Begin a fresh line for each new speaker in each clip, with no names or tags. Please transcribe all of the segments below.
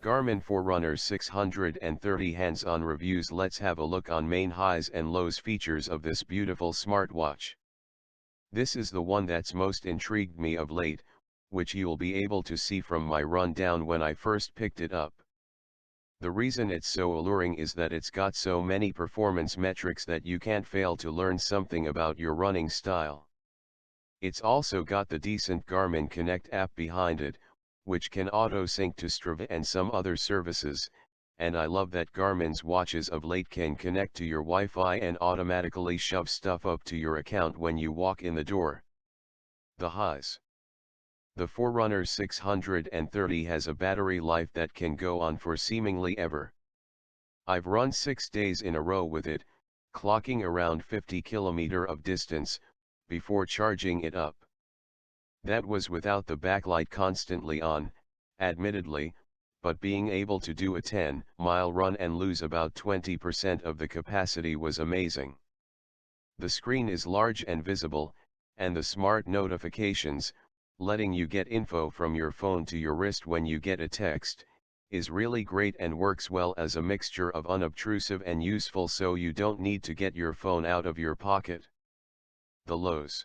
Garmin Forerunner 630 hands-on reviews. Let's have a look on main highs and lows features of this beautiful smartwatch. This is the one that's most intrigued me of late, which you'll be able to see from my rundown when I first picked it up. The reason it's so alluring is that it's got so many performance metrics that you can't fail to learn something about your running style. It's also got the decent Garmin Connect app behind it, which can auto-sync to Strava and some other services, and I love that Garmin's watches of late can connect to your Wi-Fi and automatically shove stuff up to your account when you walk in the door. The highs. The Forerunner 630 has a battery life that can go on for seemingly ever. I've run 6 days in a row with it, clocking around 50 km of distance, before charging it up. That was without the backlight constantly on, admittedly, but being able to do a 10-mile run and lose about 20% of the capacity was amazing. The screen is large and visible, and the smart notifications, letting you get info from your phone to your wrist when you get a text, is really great and works well as a mixture of unobtrusive and useful, so you don't need to get your phone out of your pocket. The lows.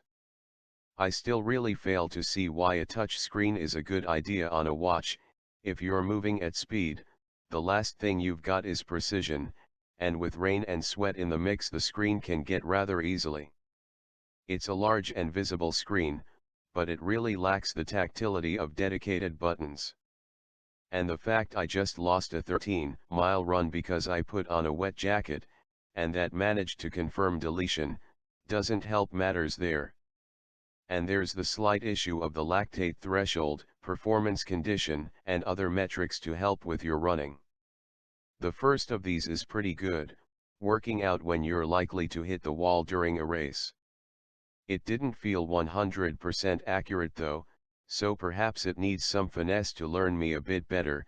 I still really fail to see why a touch screen is a good idea on a watch. If you're moving at speed, the last thing you've got is precision, and with rain and sweat in the mix the screen can get rather easily. It's a large and visible screen, but it really lacks the tactility of dedicated buttons. And the fact I just lost a 13-mile run because I put on a wet jacket, and that managed to confirm deletion, doesn't help matters there. And there's the slight issue of the lactate threshold, performance condition, and other metrics to help with your running. The first of these is pretty good, working out when you're likely to hit the wall during a race. It didn't feel 100% accurate though, so perhaps it needs some finesse to learn me a bit better,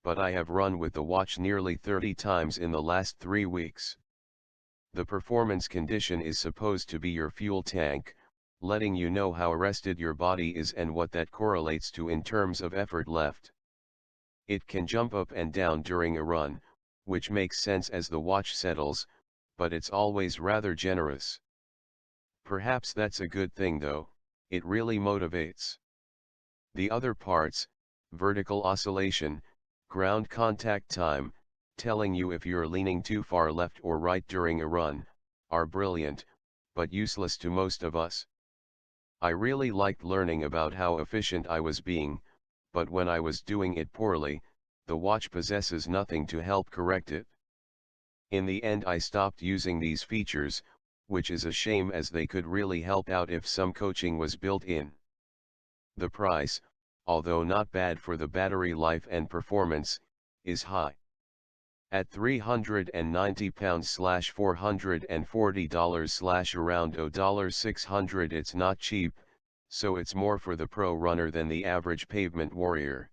but I have run with the watch nearly 30 times in the last 3 weeks. The performance condition is supposed to be your fuel tank, letting you know how rested your body is and what that correlates to in terms of effort left. It can jump up and down during a run, which makes sense as the watch settles, but it's always rather generous. Perhaps that's a good thing though, it really motivates. The other parts, vertical oscillation, ground contact time, telling you if you're leaning too far left or right during a run, are brilliant, but useless to most of us. I really liked learning about how efficient I was being, but when I was doing it poorly, the watch possesses nothing to help correct it. In the end I stopped using these features, which is a shame as they could really help out if some coaching was built in. The price, although not bad for the battery life and performance, is high. At £390/$440 around $600 it's not cheap, so it's more for the pro runner than the average pavement warrior.